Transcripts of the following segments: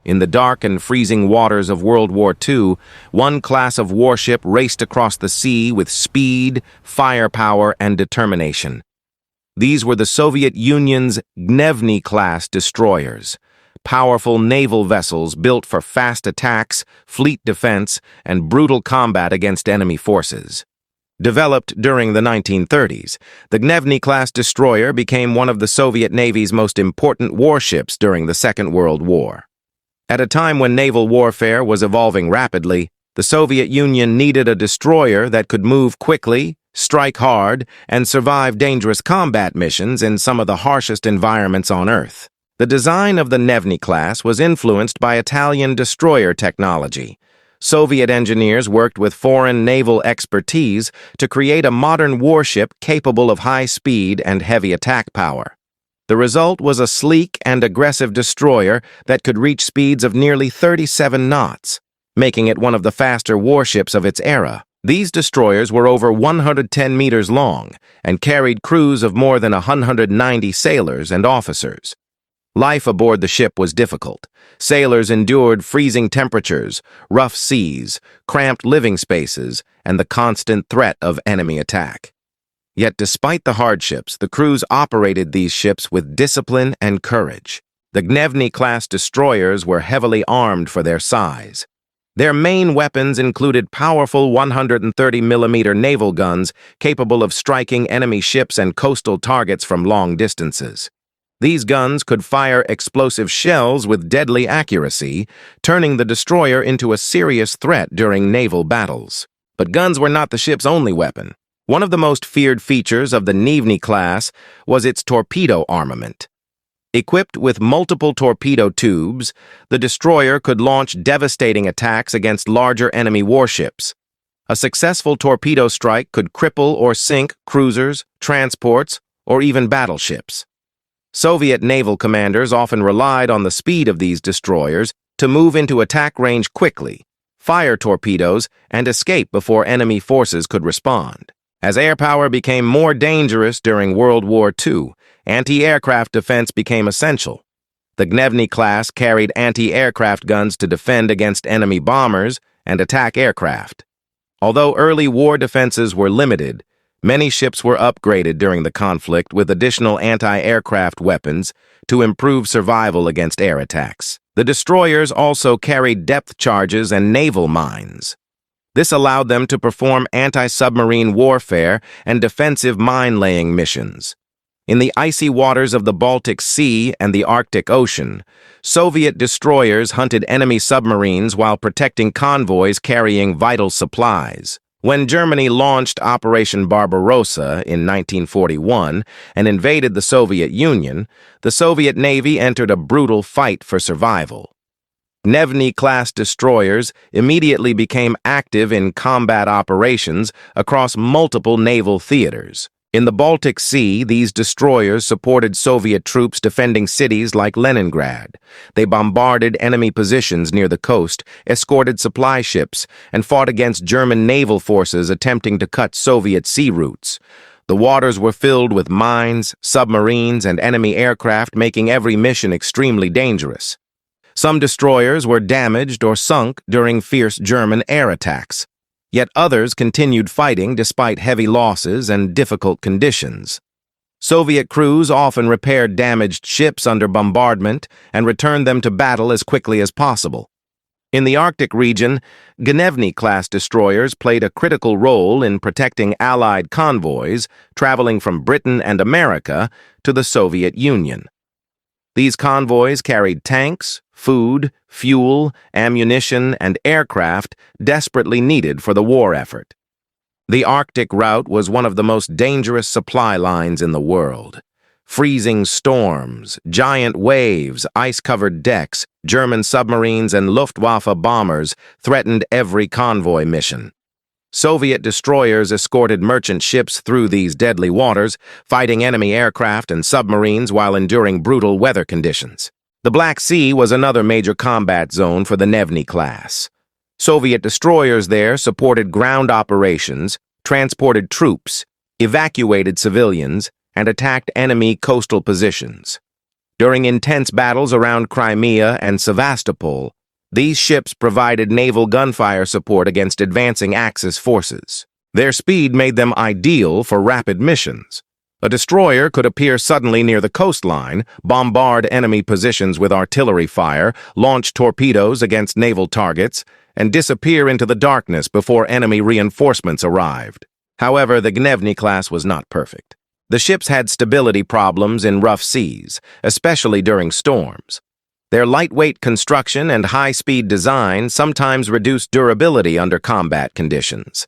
In the dark and freezing waters of World War II, one class of warship raced across the sea with speed, firepower, and determination. These were the Soviet Union's Gnevny-Class destroyers, powerful naval vessels built for fast attacks, fleet defense, and brutal combat against enemy forces. Developed during the 1930s, the Gnevny-Class destroyer became one of the Soviet Navy's most important warships during the Second World War. At a time when naval warfare was evolving rapidly, the Soviet Union needed a destroyer that could move quickly, strike hard, and survive dangerous combat missions in some of the harshest environments on Earth. The design of the Gnevny-Class was influenced by Italian destroyer technology. Soviet engineers worked with foreign naval expertise to create a modern warship capable of high speed and heavy attack power. The result was a sleek and aggressive destroyer that could reach speeds of nearly 37 knots, making it one of the faster warships of its era. These destroyers were over 110 meters long and carried crews of more than 190 sailors and officers. Life aboard the ship was difficult. Sailors endured freezing temperatures, rough seas, cramped living spaces, and the constant threat of enemy attack. Yet despite the hardships, the crews operated these ships with discipline and courage. The Gnevny-Class destroyers were heavily armed for their size. Their main weapons included powerful 130mm naval guns capable of striking enemy ships and coastal targets from long distances. These guns could fire explosive shells with deadly accuracy, turning the destroyer into a serious threat during naval battles. But guns were not the ship's only weapon. One of the most feared features of the Gnevny-Class was its torpedo armament. Equipped with multiple torpedo tubes, the destroyer could launch devastating attacks against larger enemy warships. A successful torpedo strike could cripple or sink cruisers, transports, or even battleships. Soviet naval commanders often relied on the speed of these destroyers to move into attack range quickly, fire torpedoes, and escape before enemy forces could respond. As air power became more dangerous during World War II, anti-aircraft defense became essential. The Gnevny-Class carried anti-aircraft guns to defend against enemy bombers and attack aircraft. Although early war defenses were limited, many ships were upgraded during the conflict with additional anti-aircraft weapons to improve survival against air attacks. The destroyers also carried depth charges and naval mines. This allowed them to perform anti-submarine warfare and defensive mine-laying missions. In the icy waters of the Baltic Sea and the Arctic Ocean, Soviet destroyers hunted enemy submarines while protecting convoys carrying vital supplies. When Germany launched Operation Barbarossa in 1941 and invaded the Soviet Union, the Soviet Navy entered a brutal fight for survival. Gnevny-Class destroyers immediately became active in combat operations across multiple naval theaters. In the Baltic Sea, these destroyers supported Soviet troops defending cities like Leningrad. They bombarded enemy positions near the coast, escorted supply ships, and fought against German naval forces attempting to cut Soviet sea routes. The waters were filled with mines, submarines, and enemy aircraft, making every mission extremely dangerous. Some destroyers were damaged or sunk during fierce German air attacks. Yet others continued fighting despite heavy losses and difficult conditions. Soviet crews often repaired damaged ships under bombardment and returned them to battle as quickly as possible. In the Arctic region, Gnevny-Class destroyers played a critical role in protecting Allied convoys traveling from Britain and America to the Soviet Union. These convoys carried tanks, food, fuel, ammunition, and aircraft desperately needed for the war effort. The Arctic route was one of the most dangerous supply lines in the world. Freezing storms, giant waves, ice-covered decks, German submarines, and Luftwaffe bombers threatened every convoy mission. Soviet destroyers escorted merchant ships through these deadly waters, fighting enemy aircraft and submarines while enduring brutal weather conditions. The Black Sea was another major combat zone for the Gnevny-Class. Soviet destroyers there supported ground operations, transported troops, evacuated civilians, and attacked enemy coastal positions. During intense battles around Crimea and Sevastopol, these ships provided naval gunfire support against advancing Axis forces. Their speed made them ideal for rapid missions. A destroyer could appear suddenly near the coastline, bombard enemy positions with artillery fire, launch torpedoes against naval targets, and disappear into the darkness before enemy reinforcements arrived. However, the Gnevny-Class was not perfect. The ships had stability problems in rough seas, especially during storms. Their lightweight construction and high-speed design sometimes reduced durability under combat conditions.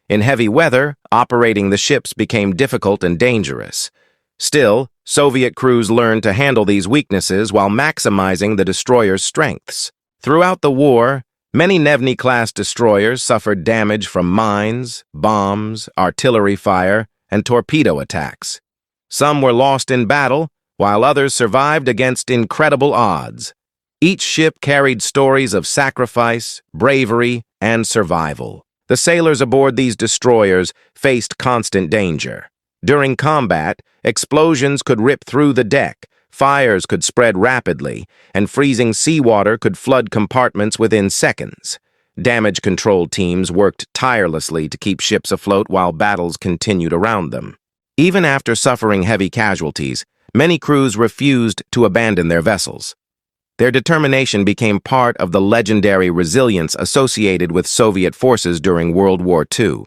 In heavy weather, operating the ships became difficult and dangerous. Still, Soviet crews learned to handle these weaknesses while maximizing the destroyer's strengths. Throughout the war, many Gnevny-class destroyers suffered damage from mines, bombs, artillery fire, and torpedo attacks. Some were lost in battle, while others survived against incredible odds. Each ship carried stories of sacrifice, bravery, and survival. The sailors aboard these destroyers faced constant danger. During combat, explosions could rip through the deck, fires could spread rapidly, and freezing seawater could flood compartments within seconds. Damage control teams worked tirelessly to keep ships afloat while battles continued around them. Even after suffering heavy casualties, many crews refused to abandon their vessels. Their determination became part of the legendary resilience associated with Soviet forces during World War II.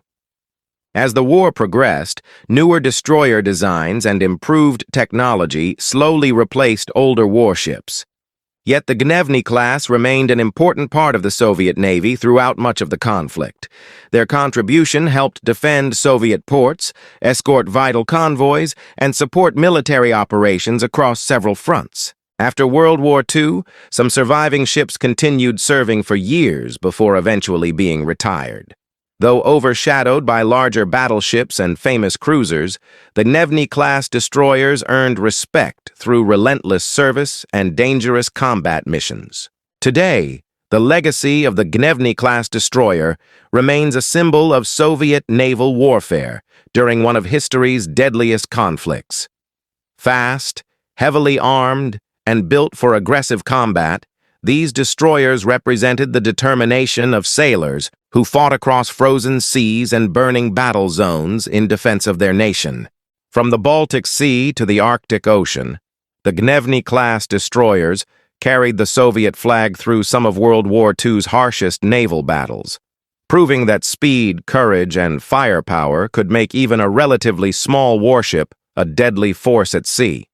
As the war progressed, newer destroyer designs and improved technology slowly replaced older warships. Yet the Gnevny-class remained an important part of the Soviet Navy throughout much of the conflict. Their contribution helped defend Soviet ports, escort vital convoys, and support military operations across several fronts. After World War II, some surviving ships continued serving for years before eventually being retired. Though overshadowed by larger battleships and famous cruisers, the Gnevny-class destroyers earned respect through relentless service and dangerous combat missions. Today, the legacy of the Gnevny-class destroyer remains a symbol of Soviet naval warfare during one of history's deadliest conflicts. Fast, heavily armed, and built for aggressive combat, these destroyers represented the determination of sailors who fought across frozen seas and burning battle zones in defense of their nation. From the Baltic Sea to the Arctic Ocean, the Gnevny-class destroyers carried the Soviet flag through some of World War II's harshest naval battles, proving that speed, courage, and firepower could make even a relatively small warship a deadly force at sea.